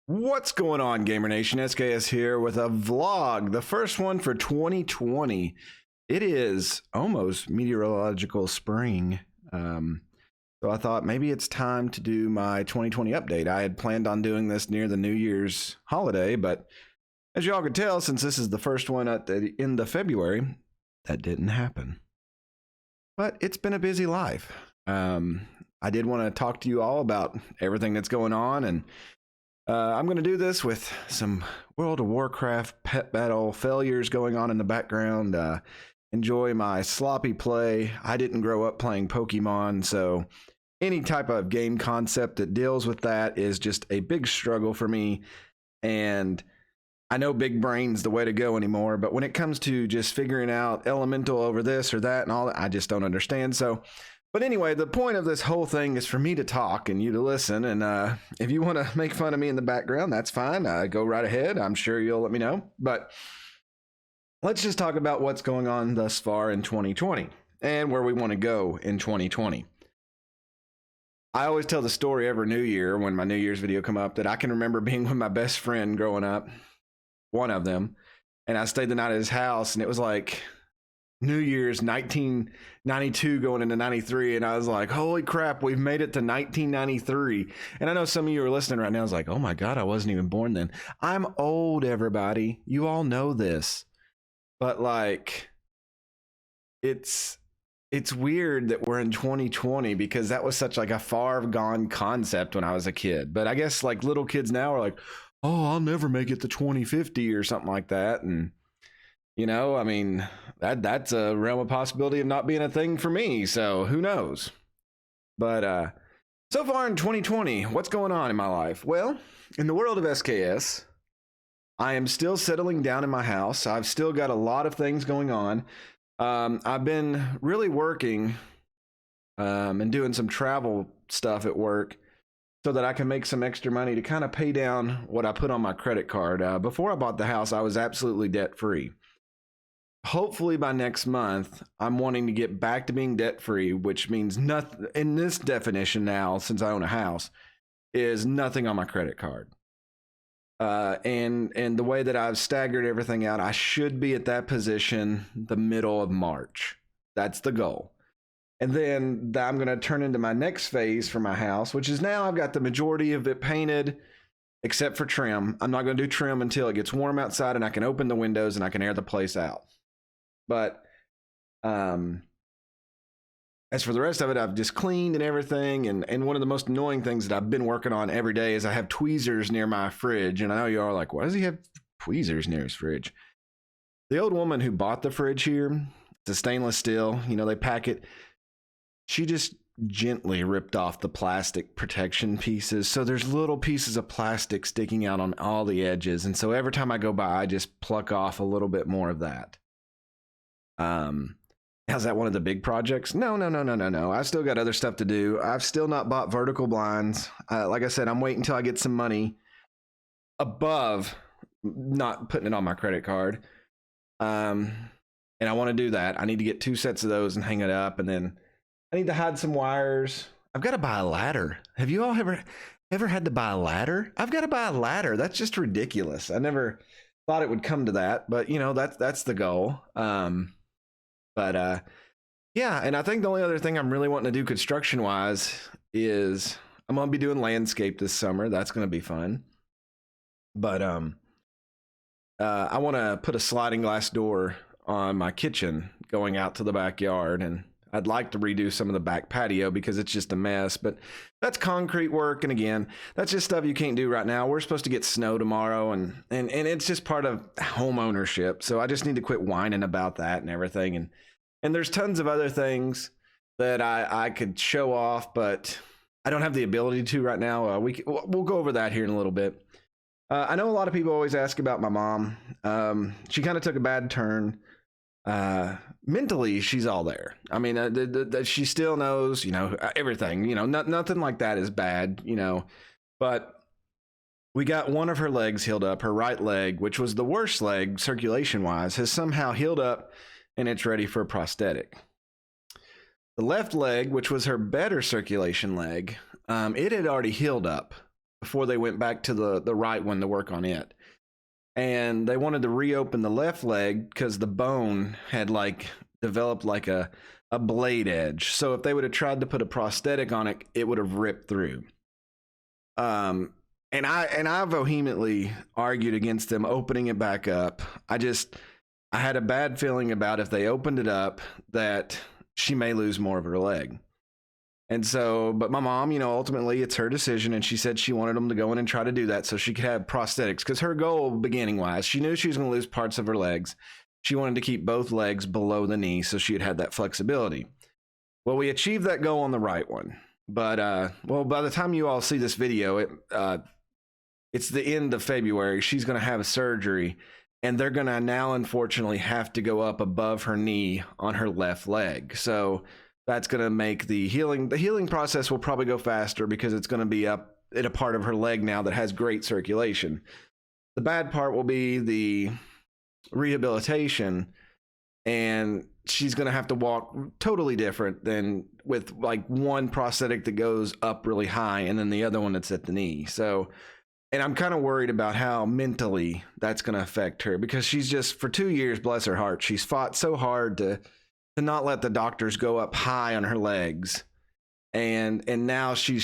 What's going on, Gamer Nation? SKS here with a vlog, the first one for 2020. It is almost meteorological spring, so I thought maybe it's time to do my 2020 update. I had planned on doing this near the New Year's holiday, but as y'all could tell, since this is the first one at the end of February, that didn't happen. But it's been a busy life. I did want to talk to you all about everything that's going on, and I'm going to do this with some World of Warcraft pet battle failures going on in the background. Enjoy my sloppy play. I didn't grow up playing Pokemon, so any type of game concept that deals with that is just a big struggle for me. And I know big brain's the way to go anymore, but when it comes to just figuring out elemental over this or that and all that, I just don't understand. But anyway, the point of this whole thing is for me to talk and you to listen. And if you want to make fun of me in the background, that's fine. Go right ahead. I'm sure you'll let me know. But let's just talk about what's going on thus far in 2020 and where we want to go in 2020. I always tell the story every New Year when my New Year's video come up that I can remember being with my best friend growing up, one of them, and I stayed the night at his house, and it was like New Year's 1992 going into 93, and I was like, holy crap, we've made it to 1993. And I know some of you are listening right now is like, oh my god, I wasn't even born then. I'm old, everybody. You all know this. But like, it's weird that we're in 2020 because that was such like a far gone concept when I was a kid. But I guess like little kids now are like, oh, I'll never make it to 2050 or something like that. And you know, I mean, that's a realm of possibility of not being a thing for me. So who knows? But so far in 2020, what's going on in my life? Well, in the world of SKS, I am still settling down in my house. I've still got a lot of things going on. I've been really working and doing some travel stuff at work so that I can make some extra money to kind of pay down what I put on my credit card. Before I bought the house, I was absolutely debt free. Hopefully by next month, I'm wanting to get back to being debt free, which means nothing in this definition now, since I own a house, is nothing on my credit card. And the way that I've staggered everything out, I should be at that position the middle of March. That's the goal. And then I'm going to turn into my next phase for my house, which is now I've got the majority of it painted, except for trim. I'm not going to do trim until it gets warm outside and I can open the windows and I can air the place out. But as for the rest of it, I've just cleaned and everything. And one of the most annoying things that I've been working on every day is I have tweezers near my fridge. And I know you are like, why does he have tweezers near his fridge? The old woman who bought the fridge here, it's a stainless steel, you know, they pack it. She just gently ripped off the plastic protection pieces. So there's little pieces of plastic sticking out on all the edges. And so every time I go by, I just pluck off a little bit more of that. How's that one of the big projects? No. I've still got other stuff to do. I've still not bought vertical blinds. Like I said, I'm waiting until I get some money above not putting it on my credit card. And I want to do that. I need to get 2 sets of those and hang it up. And then I need to hide some wires. I've got to buy a ladder. Have you all ever had to buy a ladder? I've got to buy a ladder. That's just ridiculous. I never thought it would come to that, but you know, that's the goal. Yeah, and I think the only other thing I'm really wanting to do construction wise is I'm going to be doing landscape this summer. That's going to be fun. But I want to put a sliding glass door on my kitchen going out to the backyard, and I'd like to redo some of the back patio because it's just a mess, but that's concrete work. And again, that's just stuff you can't do right now. We're supposed to get snow tomorrow, and it's just part of home ownership. So I just need to quit whining about that and everything. And there's tons of other things that I could show off, but I don't have the ability to right now. We'll go over that here in a little bit. I know a lot of people always ask about my mom. She kind of took a bad turn. Mentally, she's all there. I mean, she still knows, you know, everything, you know, nothing like that is bad, you know, but we got one of her legs healed up. Her right leg, which was the worst leg circulation wise, has somehow healed up and it's ready for a prosthetic. The left leg, which was her better circulation leg, it had already healed up before they went back to the right one to work on it. And they wanted to reopen the left leg because the bone had like developed like a blade edge. So if they would have tried to put a prosthetic on it, it would have ripped through. And I vehemently argued against them opening it back up. I had a bad feeling about if they opened it up that she may lose more of her leg. And so, but my mom, ultimately it's her decision. And she said she wanted them to go in and try to do that so she could have prosthetics. Because her goal, beginning wise, she knew she was going to lose parts of her legs. She wanted to keep both legs below the knee so she had had that flexibility. Well, we achieved that goal on the right one. But, by the time you all see this video, it's the end of February. She's going to have a surgery. And they're going to now, unfortunately, have to go up above her knee on her left leg. So that's going to make the healing process will probably go faster because it's going to be up in a part of her leg now that has great circulation. The bad part will be the rehabilitation, and she's going to have to walk totally different than with like one prosthetic that goes up really high and then the other one that's at the knee. So, and I'm kind of worried about how mentally that's going to affect her because she's just, for 2 years, bless her heart, she's fought so hard to not let the doctors go up high on her legs, and now she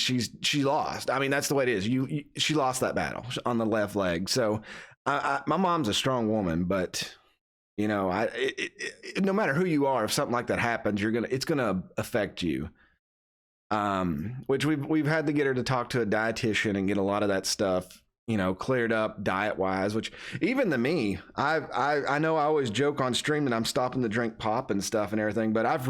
lost. I mean, that's the way it is. She lost that battle on the left leg. So my mom's a strong woman, but no matter who you are, if something like that happens, it's gonna affect you. Which we've had to get her to talk to a dietitian and get a lot of that stuff cleared up diet wise, which even to me, I know I always joke on stream that I'm stopping to drink pop and stuff and everything, but I've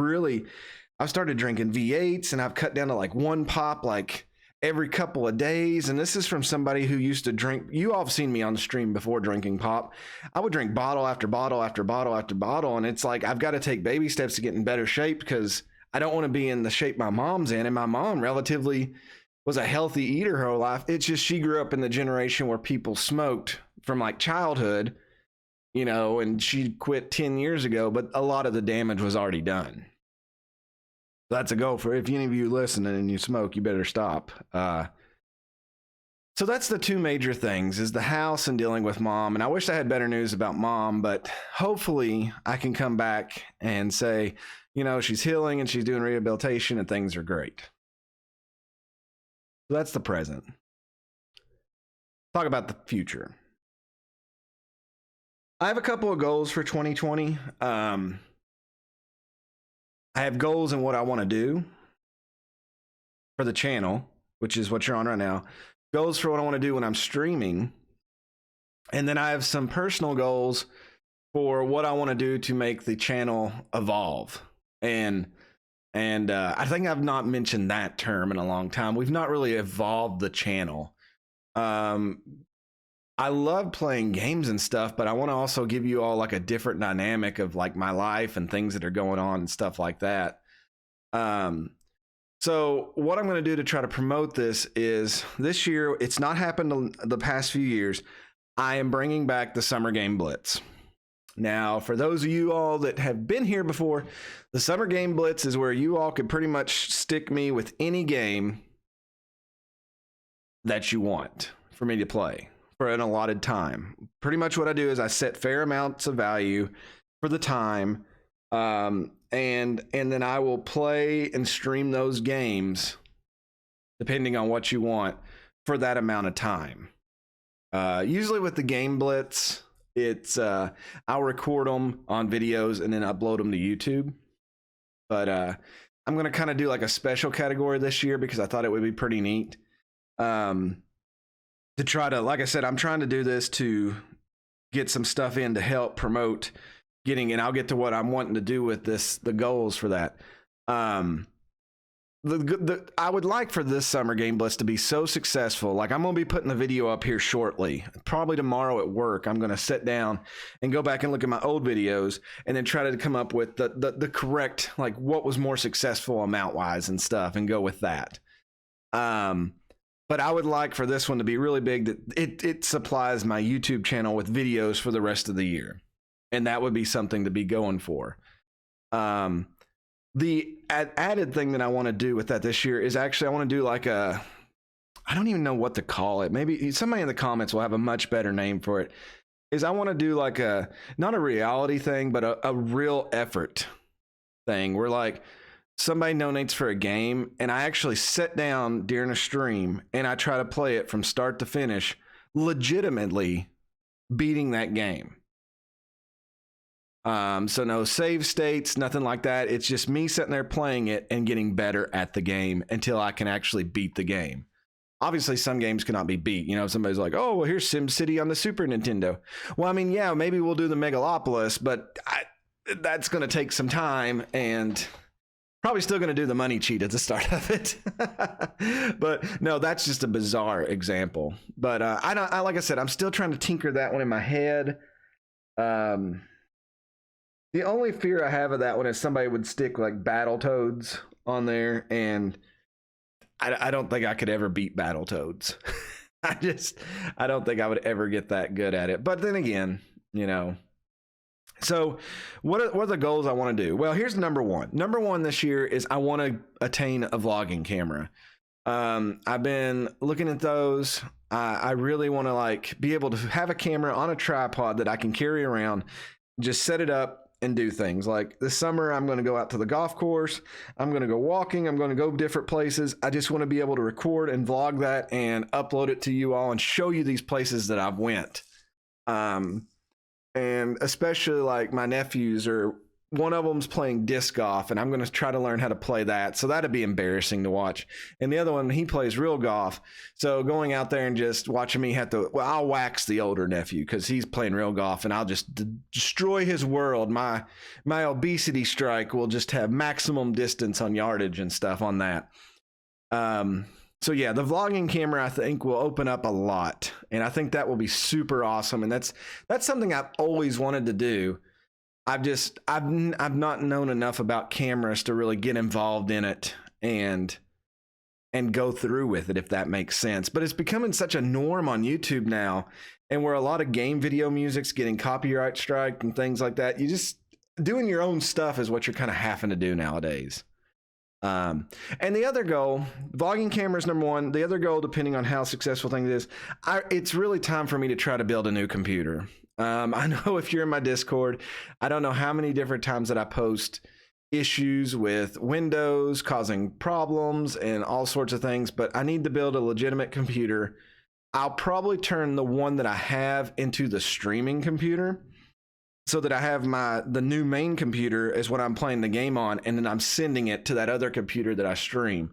started drinking V8s and I've cut down to like one pop like every couple of days. And this is from somebody who used to drink. You all have seen me on the stream before drinking pop. I would drink bottle after bottle after bottle after bottle. And it's like, I've got to take baby steps to get in better shape because I don't want to be in the shape my mom's in. And my mom relatively was a healthy eater her whole life. It's just she grew up in the generation where people smoked from like childhood, and she quit 10 years ago, but a lot of the damage was already done. That's a goal for if any of you listening and you smoke, you better stop. So that's the two major things is the house and dealing with mom. And I wish I had better news about mom, but hopefully I can come back and say, she's healing and she's doing rehabilitation and things are great. So that's the present. Talk about the future. I have a couple of goals for 2020. I have goals in what I want to do for the channel, which is what you're on right now. Goals for what I want to do when I'm streaming. And then I have some personal goals for what I want to do to make the channel evolve. And I think I've not mentioned that term in a long time. We've not really evolved the channel. I love playing games and stuff, but I want to also give you all like a different dynamic of like my life and things that are going on and stuff like that. So what I'm going to do to try to promote this is this year, it's not happened the past few years. I am bringing back the Summer Game Blitz. Now, for those of you all that have been here before, the Summer Game Blitz is where you all could pretty much stick me with any game that you want for me to play for an allotted time. Pretty much what I do is I set fair amounts of value for the time, and then I will play and stream those games depending on what you want for that amount of time. Usually with the Game Blitz, it's I'll record them on videos and then upload them to YouTube. But I'm going to kind of do like a special category this year because I thought it would be pretty neat. To try to, like I said, I'm trying to do this to get some stuff in to help promote and I'll get to what I'm wanting to do with this, the goals for that. I would like for this Summer Game Blitz to be so successful. Like I'm going to be putting the video up here shortly, probably tomorrow at work. I'm going to sit down and go back and look at my old videos and then try to come up with the correct, like what was more successful amount wise and stuff and go with that. But I would like for this one to be really big that it supplies my YouTube channel with videos for the rest of the year. And that would be something to be going for. The added thing that I want to do with that this year is actually I want to do like I don't even know what to call it. Maybe somebody in the comments will have a much better name for it. Is I want to do like not a reality thing, but a real effort thing where like somebody donates for a game and I actually sit down during a stream and I try to play it from start to finish, legitimately beating that game. So no save states, nothing like that. It's just me sitting there playing it and getting better at the game until I can actually beat the game. Obviously, some games cannot be beat. You know, somebody's like, oh, well, here's SimCity on the Super Nintendo. Well, I mean, yeah, maybe we'll do the Megalopolis, but that's going to take some time and probably still going to do the money cheat at the start of it. But no, that's just a bizarre example. But like I said, I'm still trying to tinker that one in my head. The only fear I have of that one is somebody would stick like Battletoads on there, and I don't think I could ever beat Battletoads. I don't think I would ever get that good at it. But then again, you know. So what are the goals I want to do? Well, here's number one. Number one this year is I want to attain a vlogging camera. I've been looking at those. I really want to like be able to have a camera on a tripod that I can carry around, just set it up and do things. Like this summer, I'm going to go out to the golf course. I'm going to go walking. I'm going to go different places. I just want to be able to record and vlog that and upload it to you all and show you these places that I've went. And especially like my nephews, or one of them's playing disc golf, and I'm going to try to learn how to play that. So that'd be embarrassing to watch. And the other one, he plays real golf. So going out there and just watching me I'll wax the older nephew because he's playing real golf, and I'll just destroy his world. My obesity strike will just have maximum distance on yardage and stuff on that. So yeah, the vlogging camera I think will open up a lot, and I think that will be super awesome. And that's something I've always wanted to do. I've not known enough about cameras to really get involved in it and go through with it, if that makes sense. But it's becoming such a norm on YouTube now, and where a lot of game video music's getting copyright strike and things like that. You just doing your own stuff is what you're kind of having to do nowadays. And the other goal, vlogging cameras, number one. The other goal, depending on how successful things is, it's really time for me to try to build a new computer. I know if you're in my Discord, I don't know how many different times that I post issues with Windows causing problems and all sorts of things, but I need to build a legitimate computer. I'll probably turn the one that I have into the streaming computer, so that I have the new main computer is what I'm playing the game on, and then I'm sending it to that other computer that I stream.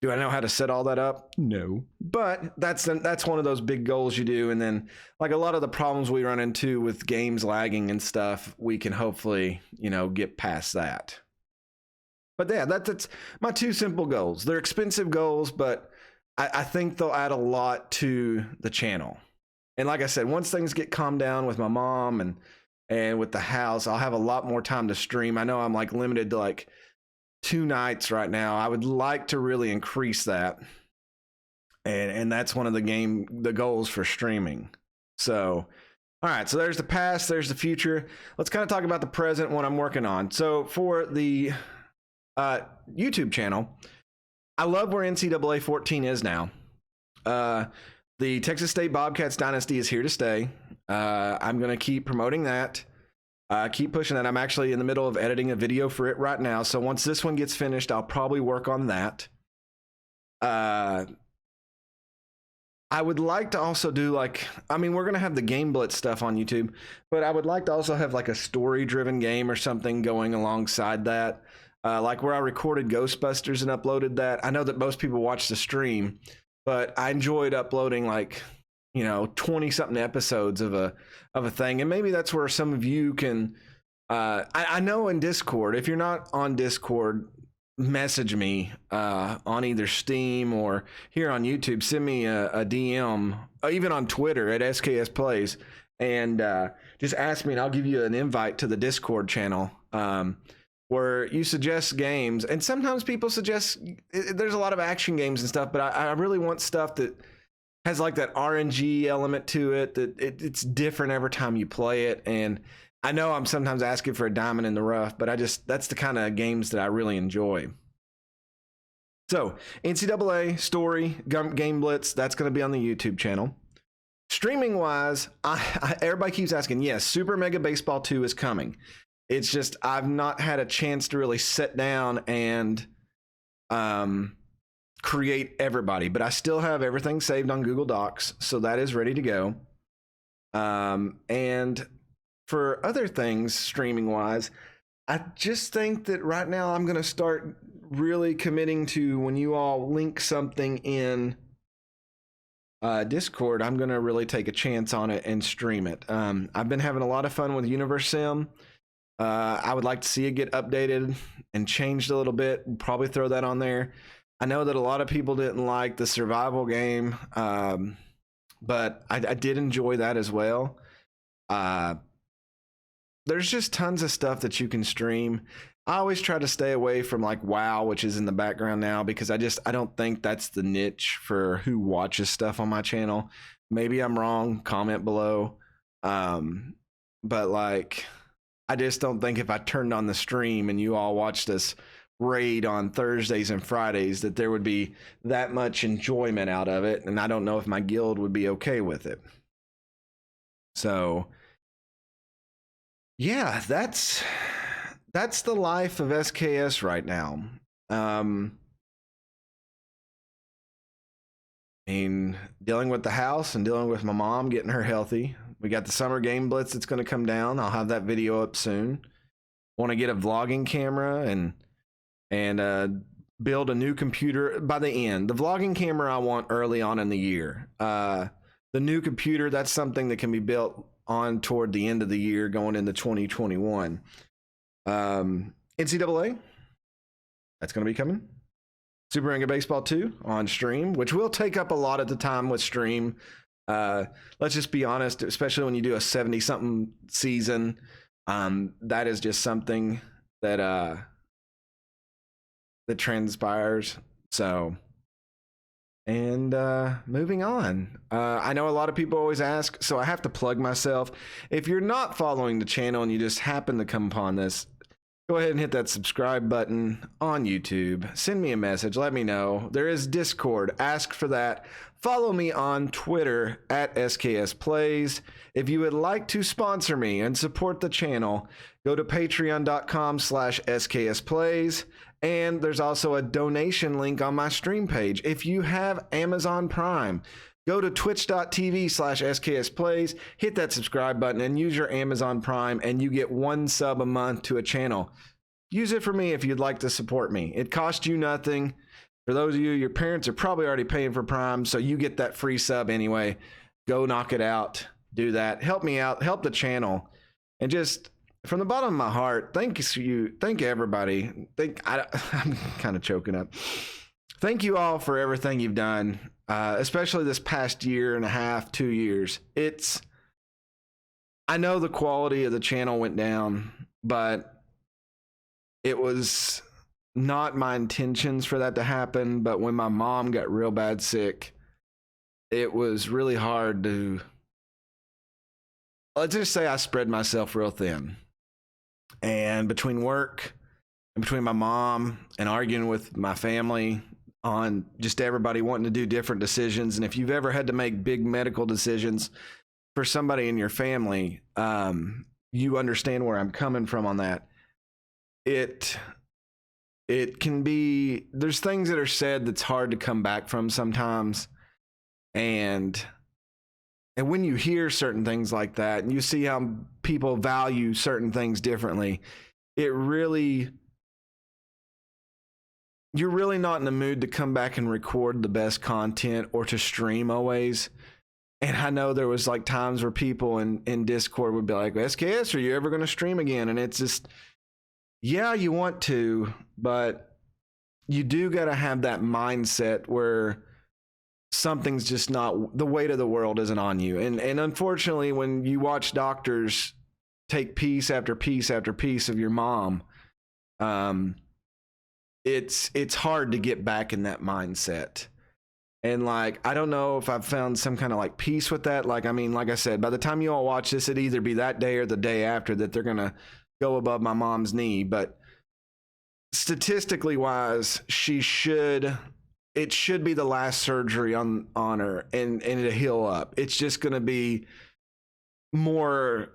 Do I know how to set all that up? No. But that's one of those big goals you do. And then like a lot of the problems we run into with games lagging and stuff, we can hopefully, get past that. But yeah, that's my two simple goals. They're expensive goals, but I think they'll add a lot to the channel. And like I said, once things get calmed down with my mom and with the house, I'll have a lot more time to stream. I know I'm like limited to like 2 nights right now. I would like to really increase that. And that's one of the goals for streaming. So, all right, so there's the past, there's the future. Let's kind of talk about the present, what I'm working on. So for the YouTube channel, I love where NCAA 14 is now. The Texas State Bobcats dynasty is here to stay. I'm going to keep promoting that. Keep pushing that. I'm actually in the middle of editing a video for it right now. So once this one gets finished, I'll probably work on that. I would like to also do we're going to have the Game Blitz stuff on YouTube, but I would like to also have like a story-driven game or something going alongside that. Like where I recorded Ghostbusters and uploaded that. I know that most people watch the stream, but I enjoyed uploading 20-something episodes of a thing. And maybe that's where some of you can, I know in Discord, if you're not on Discord, message me on either Steam or here on YouTube. Send me a DM, even on Twitter at SKS Plays, and just ask me and I'll give you an invite to the Discord channel where you suggest games. And sometimes people suggest, there's a lot of action games and stuff, but I really want stuff that has like that RNG element to it, that it's different every time you play it. And I know I'm sometimes asking for a diamond in the rough, but that's the kind of games that I really enjoy. So NCAA story game blitz, that's going to be on the YouTube channel. Streaming wise, everybody keeps asking, yes, Super Mega Baseball 2 is coming. It's just I've not had a chance to really sit down and create everybody, but I still have everything saved on Google Docs, so that is ready to go. And for other things streaming wise, I just think that right now I'm going to start really committing to when you all link something in Discord, I'm going to really take a chance on it and stream it. I've been having a lot of fun with Universe Sim. I would like to see it get updated and changed a little bit. We'll probably throw that on there. I know that a lot of people didn't like the survival game, but I did enjoy that as well. There's just tons of stuff that you can stream. I always try to stay away from like WoW, which is in the background now, because I don't think that's the niche for who watches stuff on my channel. Maybe I'm wrong, comment below. But like, I just don't think if I turned on the stream and you all watched us raid on Thursdays and Fridays that there would be that much enjoyment out of it. And I don't know if my guild would be okay with it. So yeah, that's the life of SKS right now. I mean, dealing with the house and dealing with my mom, getting her healthy. We got the summer game blitz that's going to come down. I'll have that video up soon. Want to get a vlogging camera and build a new computer by the end. The vlogging camera I want early on in the year. The new computer, that's something that can be built on toward the end of the year going into 2021. NCAA, that's going to be coming. Super Mega Baseball 2 on stream, which will take up a lot of the time with stream. Let's just be honest, especially when you do a 70-something season, that is just something that transpires. So, and moving on. I know a lot of people always ask, so I have to plug myself. If you're not following the channel and you just happen to come upon this, go ahead and hit that subscribe button on YouTube. Send me a message. Let me know. There is Discord. Ask for that. Follow me on Twitter at SKS Plays. If you would like to sponsor me and support the channel, go to patreon.com/SKSPlays. And there's also a donation link on my stream page. If you have Amazon Prime, go to twitch.tv/SKSPlays, hit that subscribe button and use your Amazon Prime and you get 1 sub a month to a channel. Use it for me if you'd like to support me. It costs you nothing. For those of you, your parents are probably already paying for Prime, so you get that free sub anyway. Go knock it out. Do that. Help me out. Help the channel. And just from the bottom of my heart, thank you. Thank everybody. I'm kind of choking up. Thank you all for everything you've done. Especially this past year and a half, 2 years. I know the quality of the channel went down, but it was not my intentions for that to happen. But when my mom got real bad sick, it was really hard to, let's just say I spread myself real thin. And between work and between my mom and arguing with my family on just everybody wanting to do different decisions. And if you've ever had to make big medical decisions for somebody in your family, you understand where I'm coming from on that. It can be, there's things that are said that's hard to come back from sometimes. And when you hear certain things like that and you see how people value certain things differently, you're really not in the mood to come back and record the best content or to stream always. And I know there was like times where people in Discord would be like, SKS, are you ever going to stream again? And it's just, yeah, you want to, but you do got to have that mindset where something's just not, the weight of the world isn't on you. And unfortunately, when you watch doctors take piece after piece after piece of your mom, it's hard to get back in that mindset. And like, I don't know if I've found some kind of like peace with that. Like, I mean, like I said, by the time you all watch this, it'd either be that day or the day after that they're going to go above my mom's knee. But statistically wise, it should be the last surgery on her, and it'll heal up. It's just going to be more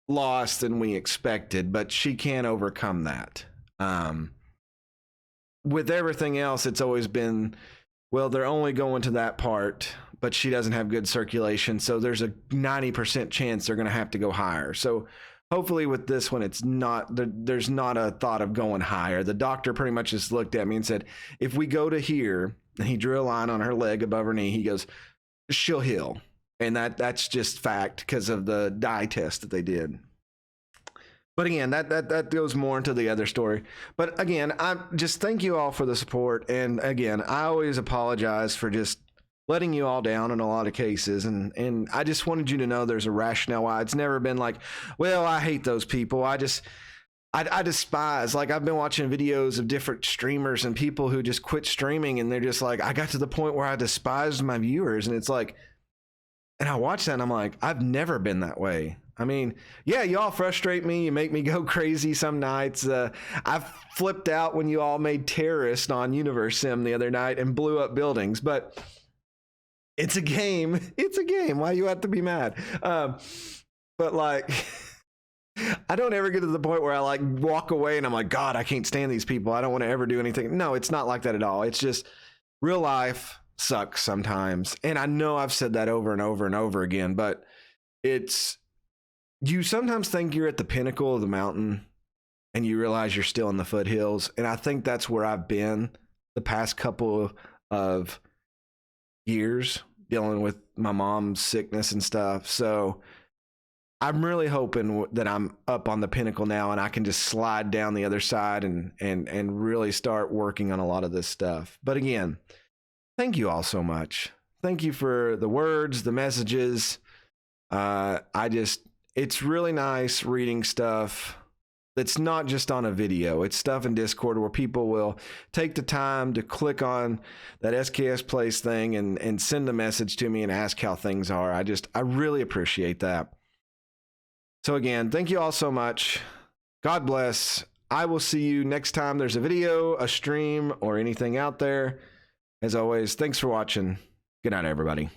loss than we expected, but she can overcome that. With everything else, it's always been, well, they're only going to that part, but she doesn't have good circulation, so there's a 90% chance they're going to have to go higher. So hopefully with this one, it's not, there's not a thought of going higher. The doctor pretty much just looked at me and said, if we go to here, and he drew a line on her leg above her knee, he goes, she'll heal. And that's just fact because of the dye test that they did. But again, that goes more into the other story. But again, I just thank you all for the support. And again, I always apologize for just letting you all down in a lot of cases. And I just wanted you to know there's a rationale why. It's never been like, well, I hate those people. I despise, like, I've been watching videos of different streamers and people who just quit streaming, and they're just like, I got to the point where I despised my viewers. And it's like, and I watch that and I'm like, I've never been that way. I mean, yeah, y'all frustrate me. You make me go crazy some nights. I've flipped out when you all made terrorists on Universe Sim the other night and blew up buildings, but it's a game. It's a game. Why you have to be mad? But like, I don't ever get to the point where I like walk away and I'm like, God, I can't stand these people. I don't want to ever do anything. No, it's not like that at all. It's just real life sucks sometimes. And I know I've said that over and over and over again, but you sometimes think you're at the pinnacle of the mountain and you realize you're still in the foothills. And I think that's where I've been the past couple of years, dealing with my mom's sickness and stuff. So I'm really hoping that I'm up on the pinnacle now and I can just slide down the other side and really start working on a lot of this stuff. But again, thank you all so much. Thank you for the words, the messages. It's really nice reading stuff that's not just on a video. It's stuff in Discord where people will take the time to click on that SKS Plays thing and send a message to me and ask how things are. I really appreciate that. So again, thank you all so much. God bless. I will see you next time there's a video, a stream, or anything out there. As always, thanks for watching. Good night, everybody.